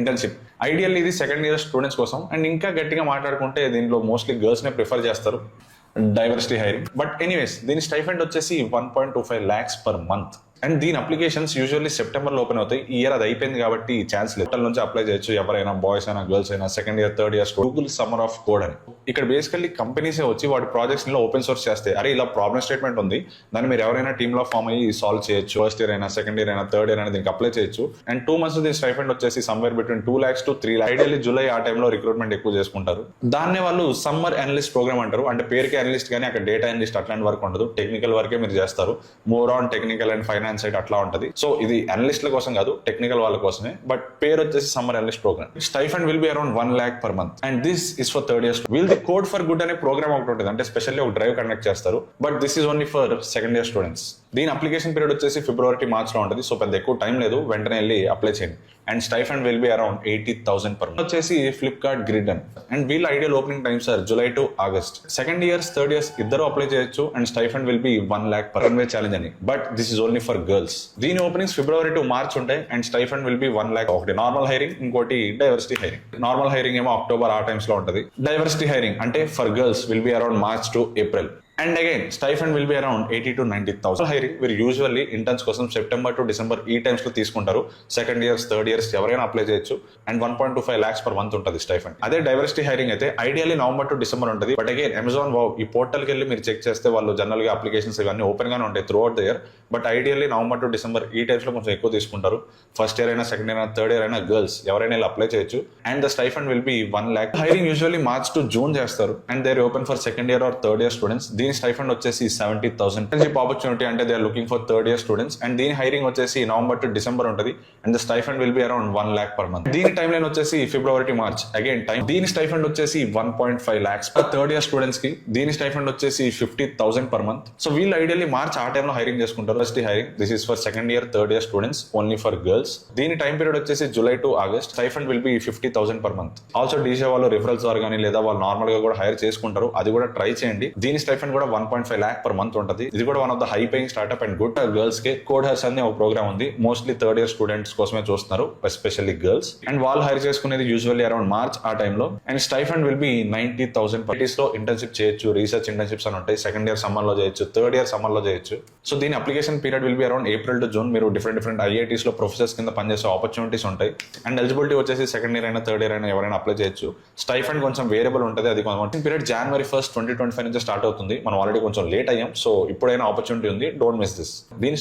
Internship. Ideally ఇది second year students కోసం. And ఇంకా గట్టిగా మాట్లాడుకుంటే దీంట్లో మోస్ట్లీ గర్ల్స్ నే ప్రిఫర్ చేస్తారు డైవర్సిటీ హైరింగ్. బట్ ఎనీవేస్ దీని స్టైఫండ్ వచ్చేసి 1.25 lakhs per month. అండ్ దీని అప్లికేషన్స్ యూజువల్లీ సెప్టెంబర్లో ఓపెన్ అవుతాయి. ఈ ఇయర్ అది అయిపోయింది కాబట్టి ఛాన్స్ లేదు. నుంచి అప్లై చేయొచ్చు ఎవరైనా, బాయ్స్ అయినా గర్ల్స్ అయినా, second year third year. Google summer of code అని ఇక్కడ బేసికల్లీ కంపెనీసే వచ్చి వాటి ప్రాజెక్ట్స్ ని ఓపెన్ సోర్స్ చేస్తాయి. అరే ఇలా ప్రాబ్లమ్ స్టేట్మెంట్ ఉంది, దాన్ని మీరు ఎవరైనా టీమ్ లో ఫామ్ అయ్యి సాల్వ్ చేయొచ్చు. ఫస్ట్ ఇయర్ అయినా, సెకండ్ ఇయర్ అయినా, థర్డ్ ఇయర్ అయినా దీనికి అప్లై చేయొచ్చు. అండ్ 2 months దీని స్టైఫండ్ వచ్చేసి somewhere between 2 lakhs to 3 lakhs. Ideally July ఆ టైంలో రిక్రూట్మెంట్ ఎక్కువ చేసుకుంటారు. దాన్నే వాళ్ళు సమ్మర్ అనలిస్ట్ ప్రోగ్రామ్ అంటారు. అంటే పేరుకి అనలిస్ట్ కానీ అక్కడ డేటా అనలిస్ట్ అట్లాంటి వర్క్ ఉండదు, టెక్నికల్ వర్కే మీరు చేస్తారు. More on technical and finance side అట్లా ఉంటుంది. సో ఇది అనలిస్ట్ల కోసం కాదు, టెక్నికల్ వాళ్ళ కోసమే. బట్ పేరు వచ్చేసి summer analyst program. Stipend will be around 1 lakh per month. And this is for third years. Will the code for good అనే ప్రోగ్రామ్ ఒకటి ఉంటుంది. అంటే స్పెషల్లీ ఒక డ్రైవ్ కండక్ట్ చేస్తారు. But this is only for second year students. దీని application period వచ్చేసి February March లో ఉంటుంది. సో పెద్ద ఎక్కువ టైం లేదు, వెంటనే వెళ్ళి అప్లై చేయండి. And stipend will be around 80,000 per month. వచ్చేసి ఫ్లిప్కార్ట్ గ్రిడ్ అండ్ వీళ్ళ ideal opening times are July to August. Second years third years ఇద్దరు అప్లై చేయొచ్చు. And stipend will be 1 lakh per runway challenge అని. But this is only for girls. దీని openings February to March ఉంటాయి. And stipend will be 1 lakh. ఒకటి normal hiring, ఇంకోటి diversity hiring. Normal hiring ఏమో October ఆ times లో ఉంటుంది. Diversity hiring అంటే for girls will be around March to April. And again stipend will be around 80 to 90,000. Hiring మీరు usually interns కోసం September to December ఈ times లో తీసుకుంటారు. సెకండ్ ఇయర్స్ థర్డ్ ఇయర్స్ ఎవరైనా అప్లై చేయొచ్చు. అండ్ 1.25 lakhs per month ఉంటుంది stipend. అదే diversity hiring అయితే ఐడియల్లీ నవంబర్ టు డిసెంబర్ ఉంటుంది. బట్ అగైన్ అమెజాన్ ఈ పోర్టల్కి వెళ్ళి మీరు చెక్ చేస్తే వాళ్ళు జనరల్ గా అప్లికేషన్స్ ఇవన్నీ ఓపెన్ గానే ఉంటాయి throughout the year. But ideally November to December ఈ టైమ్స్ లో కొంచెం ఎక్కువ తీసుకుంటారు. ఫస్ట్ ఇయర్ అయినా, సెకండ్ ఇయర్ అయినా, థర్డ్ ఇయర్ అయినా గర్ల్స్ ఎవరైనా అప్లై చేయొచ్చు. And the stipend will be 1 lakh. Hiring usually March to June చేస్తారు. And they are open for second year or third year students. దీని స్టైఫండ్ వచ్చేసి 70,000. ఇంటర్న్షిప్ ఆపర్చునిటీ అంటే they are looking for third year students. And దీని hiring వచ్చేసి November to December ఉంటుంది. And the stipend will be around 1 lakh per month. దీని time line వచ్చేసి February to March. Again time. దీని stipend వచ్చేసి 1.5 lakhs third year students కి. దీని stipend వచ్చేసి 50,000 per month. సో వీళ్ళు ఐడియల్లీ మార్చ్ ఆ టైంలో హైరింగ్ చేసుకుంటారు. First hiring this is for second year third year students only for girls. దీని టైం పీరియడ్ వచ్చేసి July to August. Stipend will B 50,000 per month. Also DJ వాళ్ళు referrals ద్వారా కానీ లేదా వాళ్ళు నార్మల్ గా కూడా హైర్ చేసుకుంటారు. అది కూడా ట్రై చేయండి. దీని స్టైఫండ్ కూడా 1.5 lakh per month ఉంటుంది. ఇది కూడా one of the high paying startup and good girls K. Code hurts అనే ఒక ప్రోగ్రామ్ ఉంది. మోస్ట్లీ థర్డ్ ఇయర్ స్టూడెంట్స్ కోసమే చూస్తున్నారు, ఎస్పెషల్లీ గర్ల్స్. అండ్ వాళ్ళు హైర్ చేసుకునేది యూజువల్లీ అరౌండ్ మార్చ్ ఆ టైంలో. And stipend will B 90,000. Cities లో ఇంటర్న్షిప్ చేయొచ్చు, రీసెర్చ్ ఇంటర్న్షిప్స్ అని ఉంటాయి. సెకండ్ ఇయర్ సమ్మర్ లో చేయొచ్చు, థర్డ్ ఇయర్ సమ్మర్ లో చేయొచ్చు. సో దీని application period will be around April to June. మీరు డిఫరెంట్ ఐఐటీస్ లో ప్రొఫెసర్స్ కింద పనిచేసే ఆపర్చునిటీస్ ఉంటాయి. అండ్ ఎలిజిబిలిటీ వచ్చేసి సెకండ్ ఇయర్ అయినా, థర్డ్ ఇయర్ అయినా ఎవరైనా అప్లై చేయొచ్చు. స్టైఫండ్ కొంచెం వేరియబుల్ ఉంటుంది. అది కొంచెం పీరియడ్ January 1st, 2025 నుంచి స్టార్ట్ అవుతుంది. మనం ఆల్రెడీ కొంచెం లేట్ అయ్యాం. సో ఇప్పుడైనా ఆపర్చునిటీ ఉంది. Don't miss this. దీని